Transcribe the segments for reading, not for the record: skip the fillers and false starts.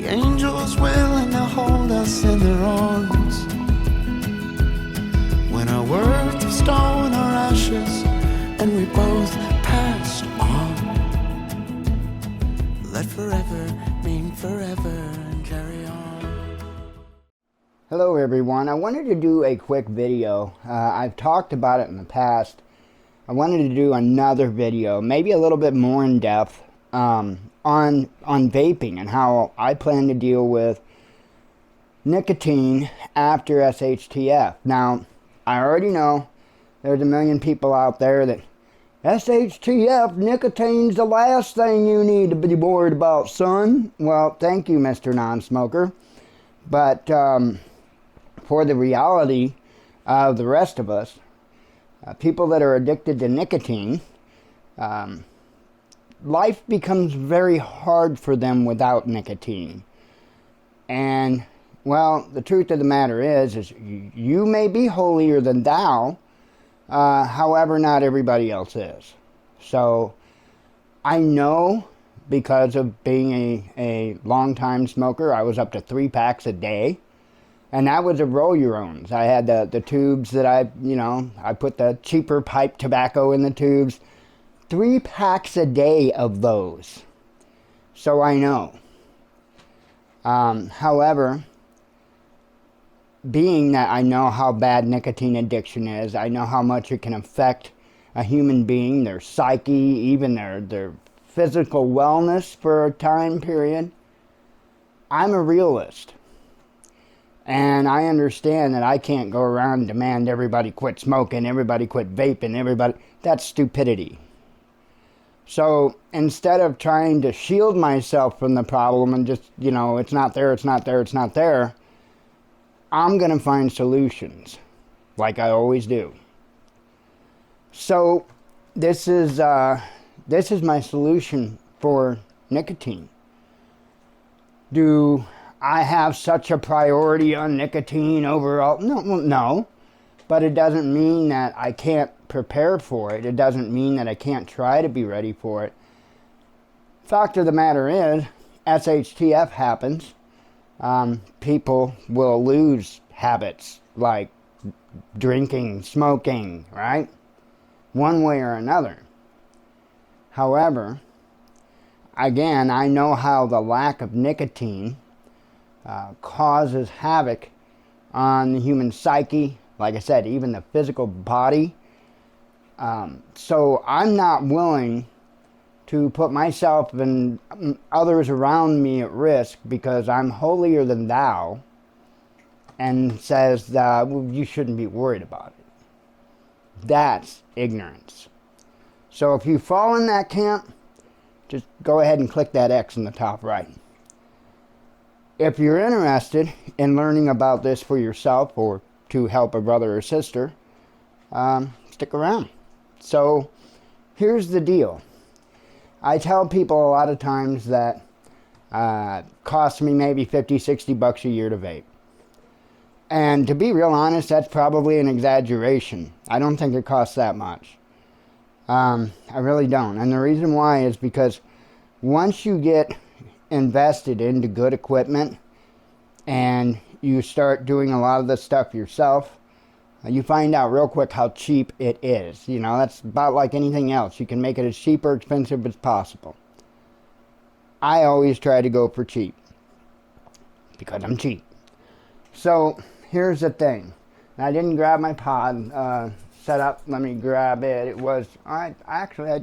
angels willing to hold us in their arms. When our worth of stone or ashes, and we both passed on. Let forever mean forever and carry on. Hello everyone, I wanted to do a quick video. I've talked about it in the past. I wanted to do another video, maybe a little bit more in depth, on vaping and how I plan to deal with nicotine after SHTF. Now, I already know there's a million people out there that SHTF, nicotine's the last thing you need to be worried about, son. Well, thank you, Mr. Non-Smoker. But for the reality of the rest of us, people that are addicted to nicotine, life becomes very hard for them without nicotine. And, well, the truth of the matter is you may be holier than thou, however, not everybody else is. So, I know, because of being a long-time smoker, I was up to 3 packs a day. And that was a roll your owns. I had the tubes that I put the cheaper pipe tobacco in the tubes. 3 packs a day of those. So I know. However, being that I know how bad nicotine addiction is, I know how much it can affect a human being, their psyche, even their physical wellness for a time period, I'm a realist. And I understand that I can't go around and demand everybody quit smoking, everybody quit vaping, that's stupidity. So instead of trying to shield myself from the problem and just, it's not there, it's not there, it's not there, I'm going to find solutions, like I always do. So this is my solution for nicotine. Do I have such a priority on nicotine overall? No, but it doesn't mean that I can't prepare for it. It doesn't mean that I can't try to be ready for it. Fact of the matter is, SHTF happens. People will lose habits like drinking, smoking, right? One way or another. However, again, I know how the lack of nicotine causes havoc on the human psyche, like I said, even the physical body. So I'm not willing to put myself and others around me at risk because I'm holier than thou, and says well, you shouldn't be worried about it. That's ignorance. So if you fall in that camp, just go ahead and click that X in the top right. If you're interested in learning about this for yourself or to help a brother or sister, stick around. So here's the deal. I tell people a lot of times that costs me maybe $50-$60 a year to vape. And to be real honest, that's probably an exaggeration. I don't think it costs that much. I really don't. And the reason why is because once you get invested into good equipment and you start doing a lot of this stuff yourself, you find out real quick how cheap it is. That's about like anything else. You can make it as cheap or expensive as possible. I always try to go for cheap because I'm cheap. So here's the thing. I didn't grab my pod set up. Let me grab it. It was, I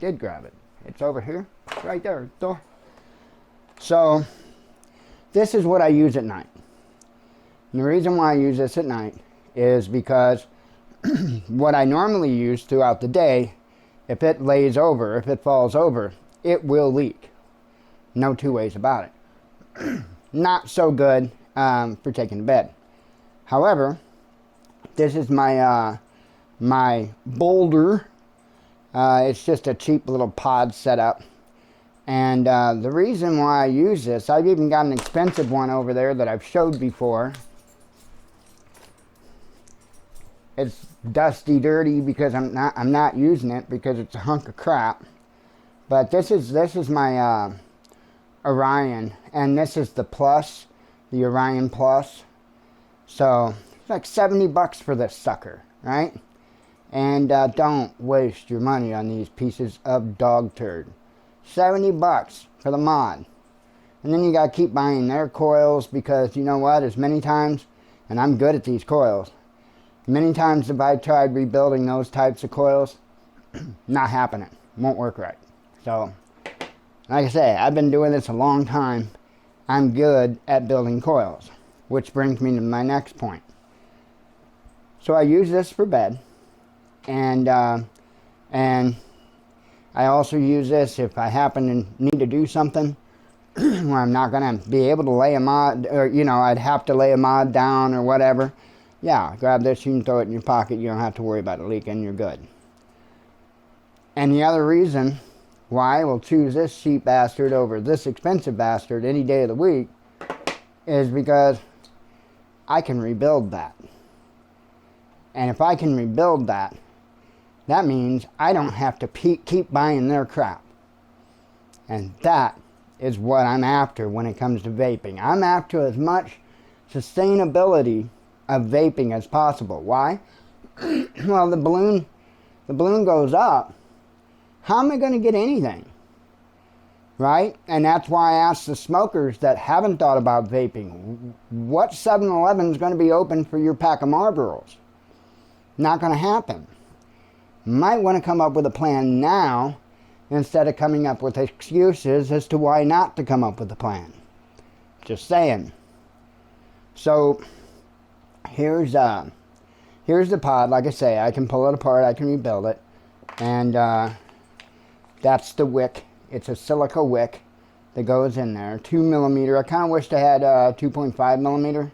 did grab it. It's over here, right there. So this is what I use at night. And the reason why I use this at night is because what I normally use throughout the day, if it lays over, if it falls over, it will leak. No two ways about it. Not so good for taking to bed. However, this is my my Boulder. It's just a cheap little pod setup. And the reason why I use this, I've even got an expensive one over there that I've showed before. It's dusty, dirty because I'm not using it because it's a hunk of crap. But this is my Orion, and this is the Plus, the Orion Plus. So it's like $70 for this sucker, right? And don't waste your money on these pieces of dog turd. $70 for the mod. And then you gotta keep buying their coils, because you know what, as many times, and I'm good at these coils, many times have I tried rebuilding those types of coils, not happening, won't work right. So, like I say, I've been doing this a long time. I'm good at building coils, which brings me to my next point. So I use this for bed, and I also use this if I happen to need to do something where I'm not going to be able to lay a mod, or, you know, I'd have to lay a mod down or whatever. Yeah, grab this, you can throw it in your pocket, you don't have to worry about it leaking, you're good. And the other reason why I will choose this cheap bastard over this expensive bastard any day of the week is because I can rebuild that. And if I can rebuild that, that means I don't have to keep buying their crap. And that is what I'm after when it comes to vaping. I'm after as much sustainability of vaping as possible. Why? Well, the balloon goes up. How am I going to get anything? Right? And that's why I asked the smokers that haven't thought about vaping, what 7-Eleven is going to be open for your pack of Marlboros? Not going to happen. Might want to come up with a plan now instead of coming up with excuses as to why not to come up with a plan. Just saying. So here's the pod. Like I say, I can pull it apart, I can rebuild it, and that's the wick. It's a silica wick that goes in there, 2 millimeter. I kind of wished I had 2.5 millimeter,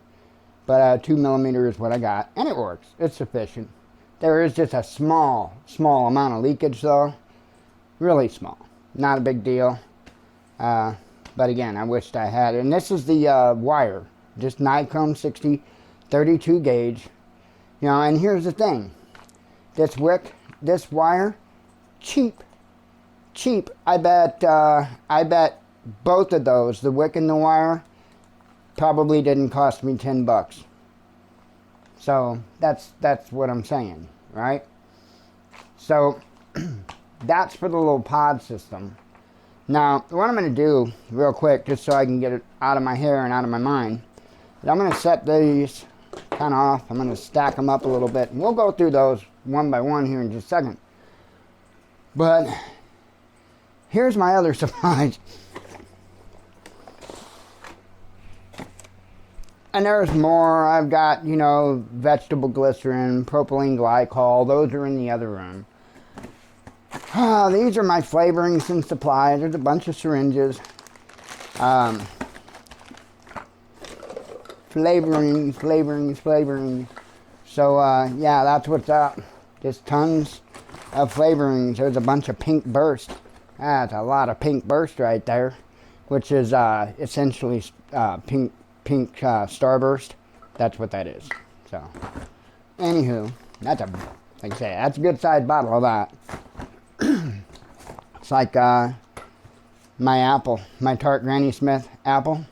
but 2 millimeter is what I got, and it works. It's sufficient. There is just a small amount of leakage though. Really small. Not a big deal. But again, I wished I had it. And this is the wire. Just Nicotine 60, 32 gauge. You know, and here's the thing. This wick, this wire, cheap. Cheap. I bet both of those, the wick and the wire, probably didn't cost me $10. So that's what I'm saying, right? So that's for the little pod system. Now, what I'm going to do real quick, just so I can get it out of my hair and out of my mind, is I'm going to set these kind of off. I'm going to stack them up a little bit. And we'll go through those one by one here in just a second. But here's my other surprise. And there's more. I've got, you know, vegetable glycerin, propylene glycol. Those are in the other room. These are my flavorings and supplies. There's a bunch of syringes. Flavorings. So, yeah, that's what's up. Just tons of flavorings. There's a bunch of pink burst. That's a lot of pink burst right there, which is essentially pink starburst. That's what that is. So, anywho, like I say, that's a good sized bottle of that. It's like my apple, my Tart Granny Smith apple.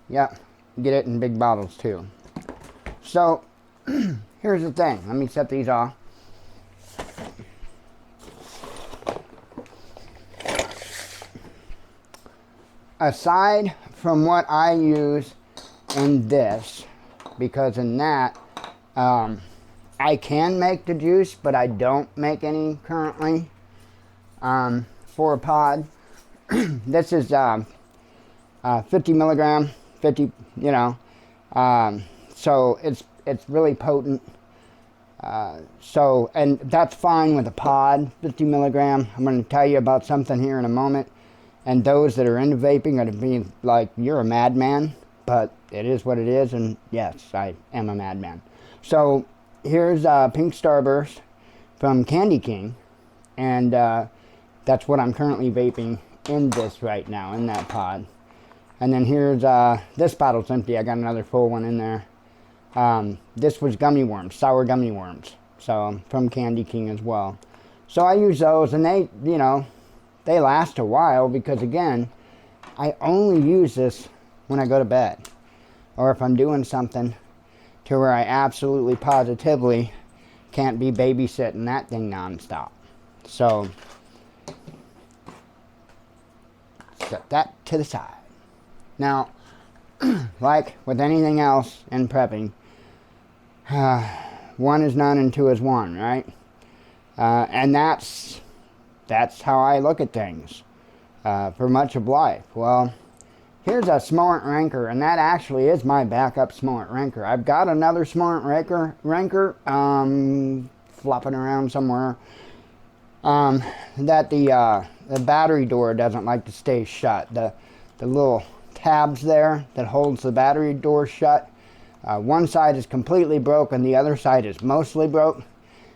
Yep, get it in big bottles too. So, here's the thing. Let me set these off. Aside from what I use in this, because in that, I can make the juice, but I don't make any currently for a pod. This is 50 milligram, 50, you know, so it's really potent. So, and that's fine with a pod, 50 milligram. I'm going to tell you about something here in a moment. And those that are into vaping are going to be like, you're a madman. But it is what it is, and yes, I am a madman. So here's Pink Starburst from Candy King, and that's what I'm currently vaping in this right now, in that pod. And then here's, this bottle's empty. I got another full one in there. This was gummy worms, sour gummy worms, so from Candy King as well. So I use those, and they, you know, they last a while because, again, I only use this when I go to bed, or if I'm doing something to where I absolutely positively can't be babysitting that thing nonstop. So set that to the side. Now, like with anything else in prepping, one is none and two is one, right? And that's how I look at things for much of life. Well, here's a Smart Ranker, and that actually is my backup Smart Ranker. I've got another Smart Ranker flopping around somewhere that the battery door doesn't like to stay shut. The little tabs there that holds the battery door shut, one side is completely broken, the other side is mostly broke,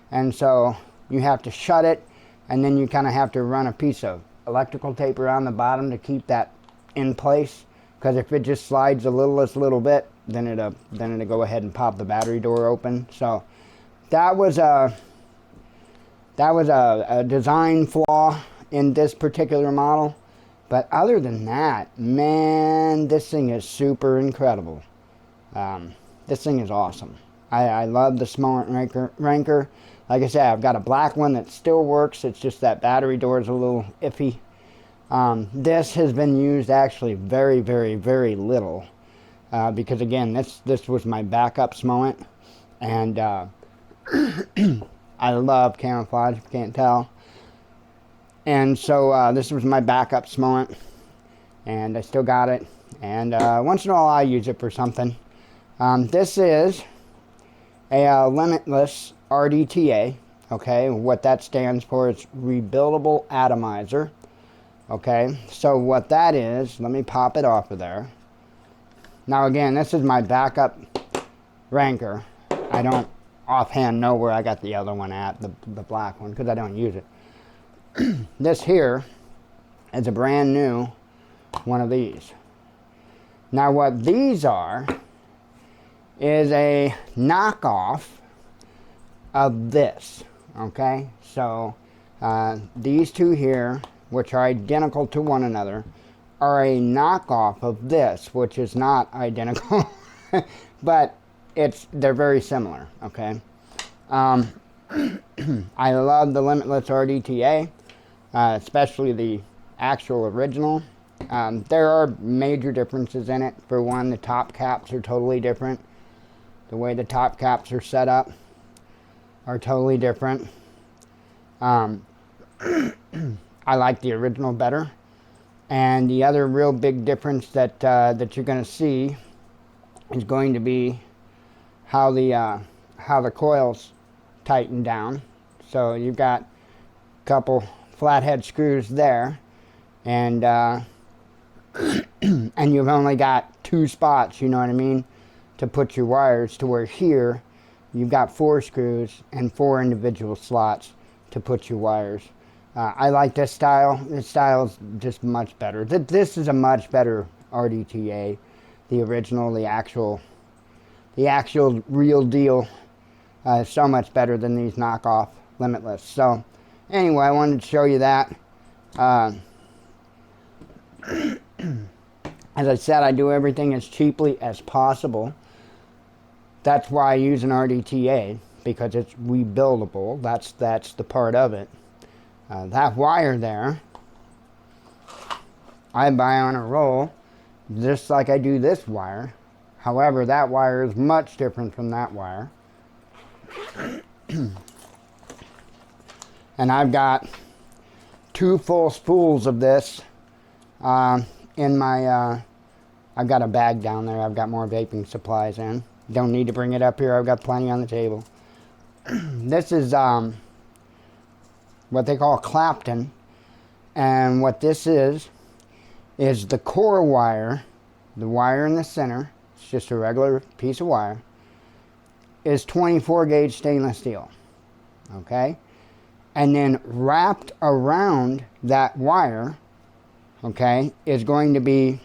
and so you have to shut it, and then you kind of have to run a piece of electrical tape around the bottom to keep that in place, because if it just slides a little bit, then it'll go ahead and pop the battery door open. So that was a design flaw in this particular model. But other than that, man, this thing is super incredible. This thing is awesome. I love the Smart Ranker. Like I said, I've got a black one that still works. It's just that battery door is a little iffy. This has been used actually very, very, very little. Because again, this was my backup Smoant. And I love camouflage, if you can't tell. And so this was my backup Smoant, and I still got it, and once in a while I use it for something. This is a limitless RDTA, okay? What that stands for is rebuildable atomizer, okay? So what that is, let me pop it off of there. Now again, this is my backup Ranker. I don't offhand know where I got the other one at, the black one, because I don't use it. This here is a brand new one of these. Now what these are is a knockoff of this, okay? So these two here, which are identical to one another, are a knockoff of this, which is not identical, but they're very similar, okay? I love the Limitless RDTA. Especially the actual original. There are major differences in it. For one, the top caps are totally different. The way the top caps are set up are totally different. I like the original better. And the other real big difference that you're going to see is going to be how the coils tighten down. So you've got a couple flathead screws there, and and you've only got two spots, you know what I mean, to put your wires, to where here you've got 4 screws and 4 individual slots to put your wires. I like this style. This style is just much better. This is a much better RDTA. The original, the actual real deal is so much better than these knockoff Limitless. So anyway, I wanted to show you that. As I said, I do everything as cheaply as possible. That's why I use an RDTA, because it's rebuildable. That's the part of it. That wire there, I buy on a roll, just like I do this wire. However, that wire is much different from that wire. And I've got 2 full spools of this in my, I've got a bag down there. I've got more vaping supplies in. Don't need to bring it up here. I've got plenty on the table. This is what they call Clapton. And what this is the core wire, the wire in the center, it's just a regular piece of wire, is 24 gauge stainless steel. Okay? And then wrapped around that wire, okay, is going to be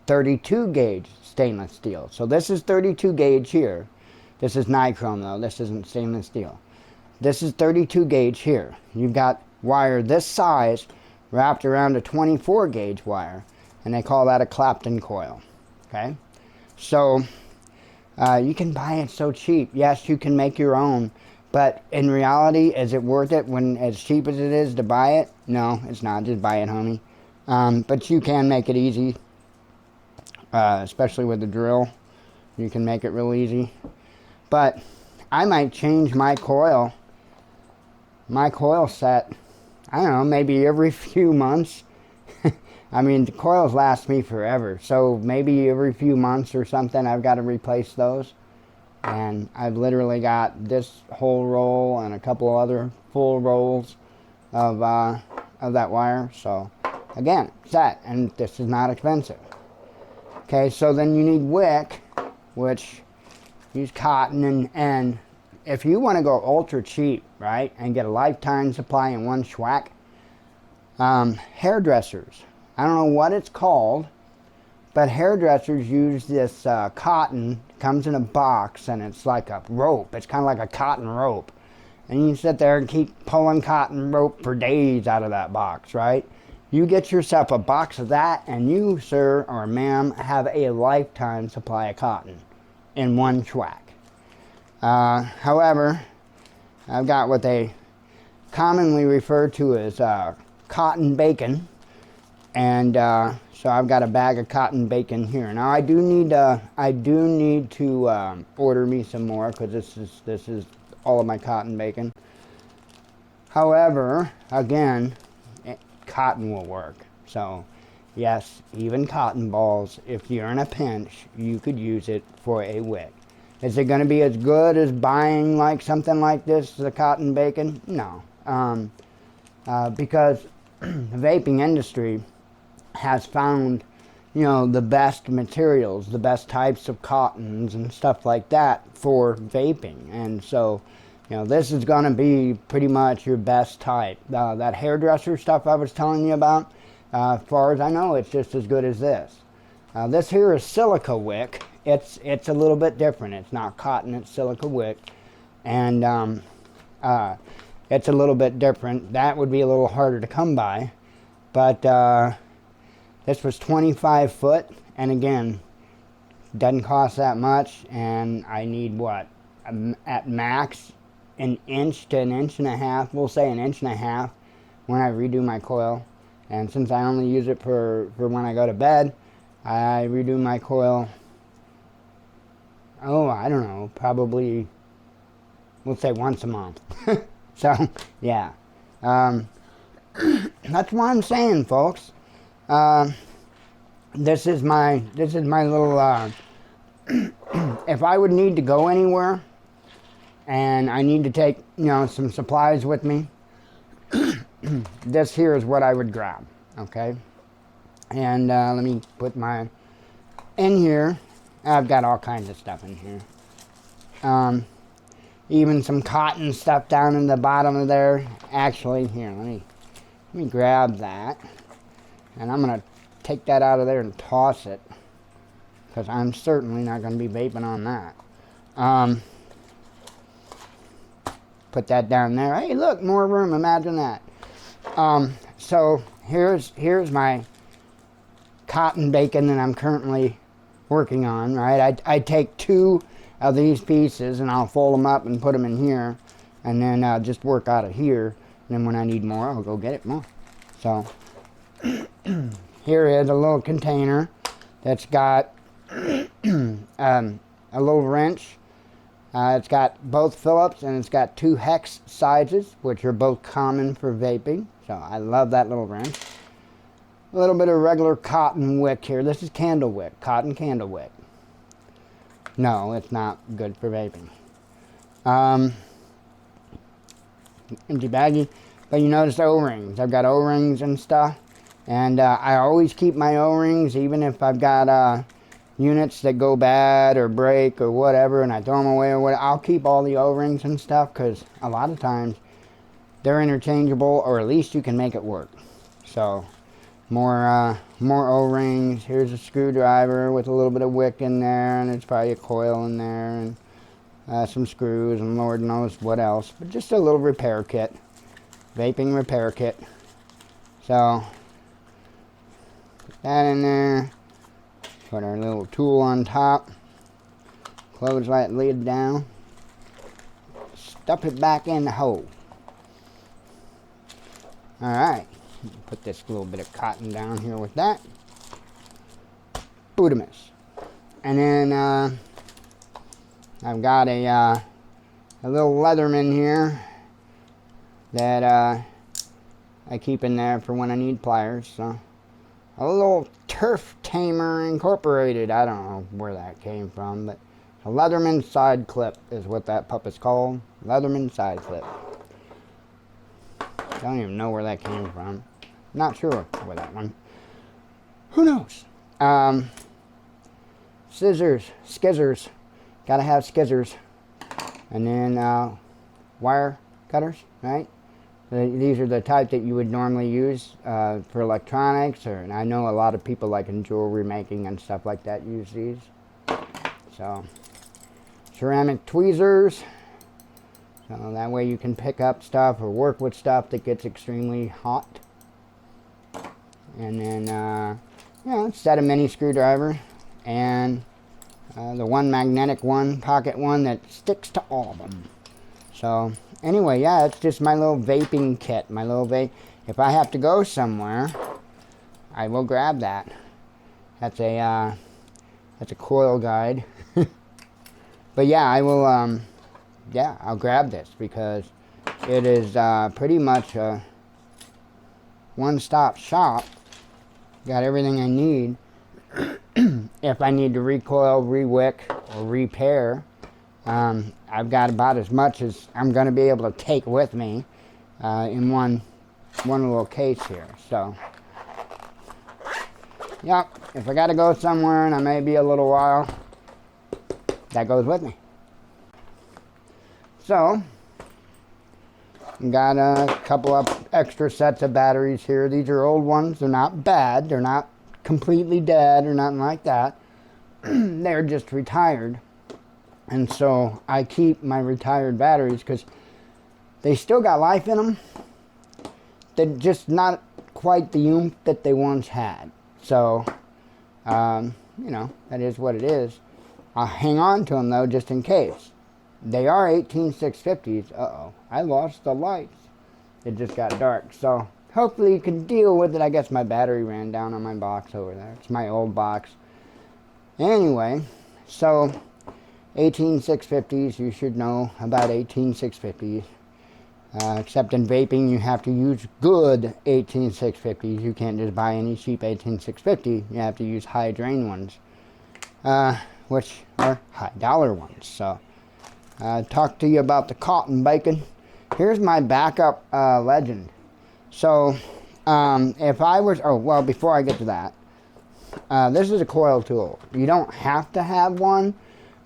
32 gauge stainless steel. So this is 32 gauge here. This is nichrome though, this isn't stainless steel. This is 32 gauge here. You've got wire this size wrapped around a 24 gauge wire. and they call that a Clapton coil. Okay, so you can buy it so cheap. Yes, you can make your own, but in reality, is it worth it when as cheap as it is to buy it? No, it's not. Just buy it, homie. But you can make it easy, especially with the drill. You can make it real easy. But I might change my coil set, I don't know, maybe every few months. I mean, the coils last me forever, so maybe every few months or something I've got to replace those. And I've literally got this whole roll and a couple of other full rolls of that wire. So again, set, and this is not expensive. Okay, so then you need wick, which use cotton, and if you want to go ultra cheap, right, and get a lifetime supply in one schwack, hairdressers, I don't know what it's called, but hairdressers use this cotton, comes in a box, and it's like a rope. It's kind of like a cotton rope. And you sit there and keep pulling cotton rope for days out of that box, right? You get yourself a box of that, and you, sir or ma'am, have a lifetime supply of cotton in one schwack. However, I've got what they commonly refer to as cotton bacon. And so I've got a bag of cotton bacon here. Now I do need to order me some more, because this is all of my cotton bacon. However, again, cotton will work. So yes, even cotton balls, if you're in a pinch, you could use it for a wick. Is it going to be as good as buying like something like this, the cotton bacon? No, because the vaping industry has found, you know, the best materials, the best types of cottons and stuff like that for vaping. And so, you know, this is going to be pretty much your best type. That hairdresser stuff I was telling you about, as far as I know, it's just as good as this. This here is silica wick. It's a little bit different. It's not cotton, it's silica wick. And it's a little bit different. That would be a little harder to come by. But this was 25 foot, and again, doesn't cost that much, and I need what? At max, an inch to an inch and a half. We'll say an inch and a half when I redo my coil. And since I only use it for when I go to bed, I redo my coil, oh, I don't know, probably, we'll say once a month. So, yeah. That's what I'm saying, folks. This is my little, if I would need to go anywhere and I need to take, you know, some supplies with me, this here is what I would grab, okay? And let me put my, in here, I've got all kinds of stuff in here. Even some cotton stuff down in the bottom of there. Actually, here, let me grab that. And I'm going to take that out of there and toss it, because I'm certainly not going to be vaping on that. Put that down there. Hey, look, more room. Imagine that. So here's my cotton bacon that I'm currently working on. Right, I take 2 of these pieces and I'll fold them up and put them in here, and then I'll just work out of here. And then when I need more, I'll go get it more. So here is a little container that's got a little wrench. It's got both Phillips, and it's got 2 hex sizes, which are both common for vaping. So I love that little wrench. A little bit of regular cotton wick here. This is candle wick, cotton candle wick. No, it's not good for vaping. Empty baggie. But you notice O-rings. I've got O-rings and stuff. And I always keep my O-rings, even if I've got units that go bad or break or whatever, and I throw them away or whatever. I'll keep all the O-rings and stuff, because a lot of times they're interchangeable, or at least you can make it work. So more O-rings. Here's a screwdriver with a little bit of wick in there, and there's probably a coil in there, and some screws, and Lord knows what else. But just a little repair kit. Vaping repair kit. So that in there. Put our little tool on top. Close that lid down. Stuff it back in the hole. Alright. Put this little bit of cotton down here with that. Bootamus. And then I've got a little Leatherman here that I keep in there for when I need pliers. So a little Turf Tamer Incorporated. I don't know where that came from, but a Leatherman side clip is what that pup is called. Leatherman side clip. Don't even know where that came from. Not sure where that one. Who knows? Scissors, skizzers. Gotta have skizzers. And then wire cutters, right? These are the type that you would normally use for electronics, and I know a lot of people like in jewelry making and stuff like that use these. So, ceramic tweezers, so that way you can pick up stuff or work with stuff that gets extremely hot. And then, set a mini screwdriver and the one magnetic one, pocket one that sticks to all of them. So anyway, yeah, it's just my little vaping kit, my little vape. If I have to go somewhere, I will grab that. That's a coil guide. But yeah, I will, I'll grab this because it is pretty much a one-stop shop. Got everything I need. If I need to recoil, rewick, or repair, I've got about as much as I'm going to be able to take with me in one little case here. So, yep, if I got to go somewhere and I may be a little while, that goes with me. So, got a couple of extra sets of batteries here. These are old ones. They're not bad. They're not completely dead or nothing like that. They're just retired. And so I keep my retired batteries because they still got life in them. They're just not quite the oomph that they once had. So, that is what it is. I'll hang on to them though, just in case. They are 18650s. Uh-oh, I lost the lights. It just got dark. So hopefully you can deal with it. I guess my battery ran down on my box over there. It's my old box. Anyway, so 18650s, you should know about 18650s. Except in vaping, you have to use good 18650s. You can't just buy any cheap 18650. You have to use high drain ones, which are high dollar ones. So, talk to you about the cotton bacon. Here's my backup Legend. So, if I was, before I get to that, this is a coil tool. You don't have to have one,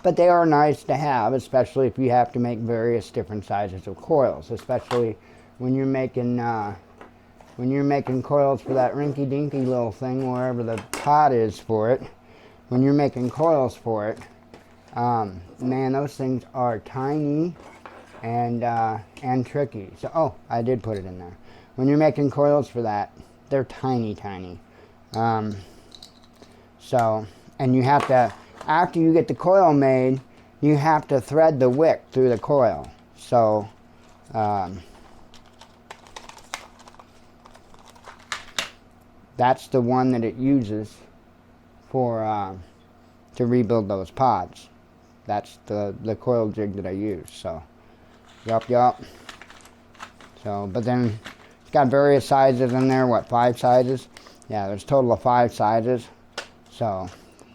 but they are nice to have, especially if you have to make various different sizes of coils, especially when you're making coils for that rinky-dinky little thing, wherever the pot is for it. When you're making coils for it, man, those things are tiny and tricky. So, I did put it in there. When you're making coils for that, they're tiny. So, and you have to, after you get the coil made, you have to thread the wick through the coil. So, that's the one that it uses for to rebuild those pods. That's the coil jig that I use. So, yup. So, but then it's got various sizes in there. What, 5 sizes? Yeah, there's a total of 5 sizes. So,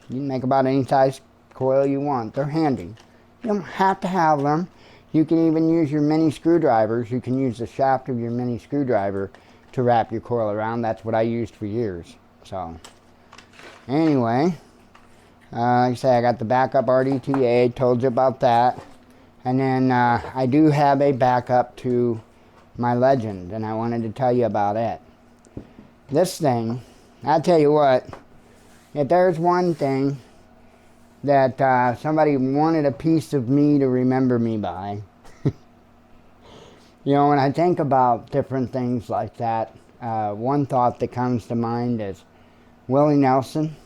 you can make about any size coil you want. They're handy. You don't have to have them. You can even use your mini screwdrivers. You can use the shaft of your mini screwdriver to wrap your coil around. That's what I used for years. So, anyway, like I say, I got the backup RDTA. Told you about that. And then I do have a backup to my Legend, and I wanted to tell you about it. This thing, I'll tell you what, if there's one thing that somebody wanted a piece of me to remember me by, when I think about different things like that, one thought that comes to mind is Willie Nelson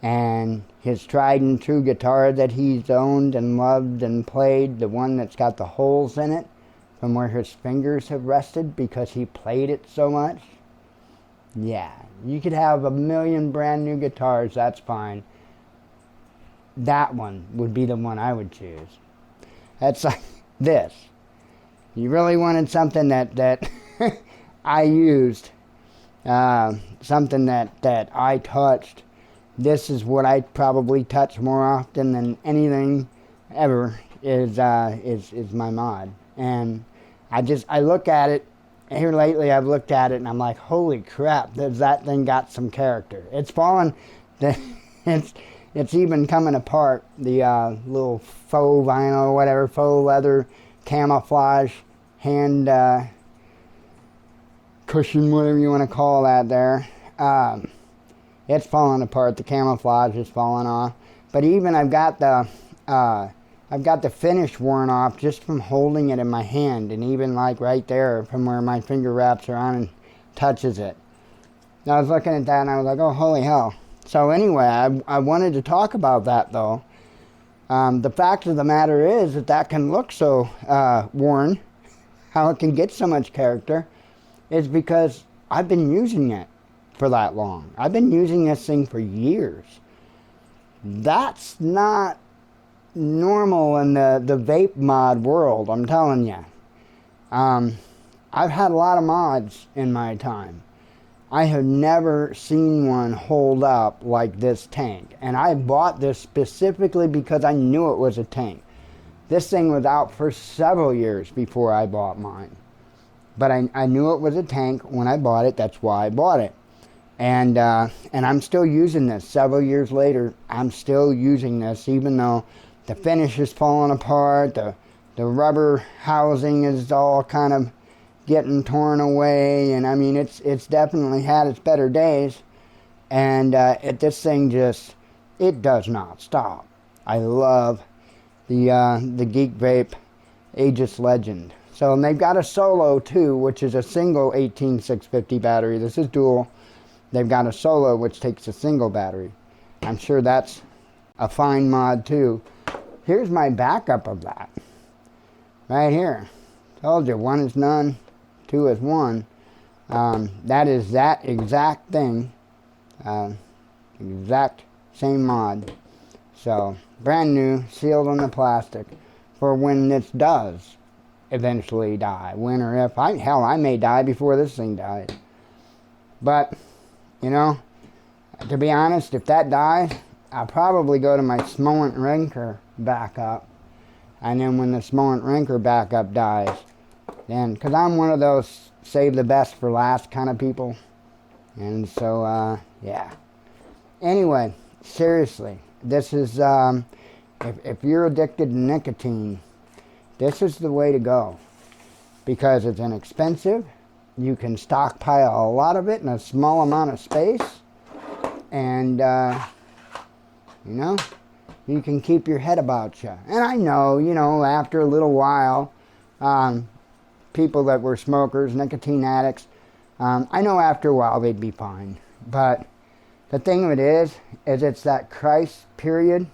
and his tried and true guitar that he's owned and loved and played, the one that's got the holes in it from where his fingers have rested because he played it so much. Yeah, you could have 1,000,000 brand new guitars, that's fine. That one would be the one I would choose. That's like this. You really wanted something that I used, something that I touched. This is what I probably touch more often than anything ever is my mod. And I look at it, here lately I've looked at it and I'm like, holy crap, does that thing got some character. It's fallen, it's even coming apart, the little faux vinyl, whatever, faux leather camouflage hand cushion, whatever you want to call that there. It's falling apart. The camouflage is falling off. But even I've got the finish worn off just from holding it in my hand, and even like right there from where my finger wraps around and touches it. And I was looking at that and I was like, oh, holy hell. So anyway, I wanted to talk about that though. The fact of the matter is that can look so worn, how it can get so much character, is because I've been using it for that long. I've been using this thing for years. That's not normal in the vape mod world, I'm telling you. I've had a lot of mods in my time. I have never seen one hold up like this tank. And I bought this specifically because I knew it was a tank. This thing was out for several years before I bought mine. But I knew it was a tank when I bought it. That's why I bought it. And I'm still using this. Several years later, I'm still using this, even though the finish is falling apart, the rubber housing is all kind of getting torn away, and I mean it's definitely had its better days, and this thing just, it does not stop. I love the Geek Vape Aegis Legend. So, and they've got a Solo too, which is a single 18650 battery. This is dual. They've got a Solo which takes a single battery. I'm sure that's a fine mod too. Here's my backup of that. Right here. Told you, one is none, two is one. That is that exact thing. Exact same mod. So, brand new, sealed on the plastic for when this does eventually die. When or if. Hell, I may die before this thing dies. But, you know, to be honest, if that dies, I'll probably go to my Smoent Rinker backup. And then when the Smoent Rinker backup dies, then, because I'm one of those save the best for last kind of people. And so, yeah. Anyway, seriously, this is, if you're addicted to nicotine, this is the way to go. Because it's inexpensive. You can stockpile a lot of it in a small amount of space. And, you know, you can keep your head about you. And I know, you know, after a little while, people that were smokers, nicotine addicts, I know after a while they'd be fine. But the thing of it is it's that crisis period,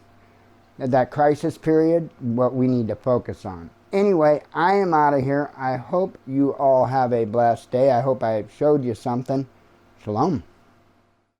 what we need to focus on. Anyway, I am out of here. I hope you all have a blessed day. I hope I showed you something. Shalom.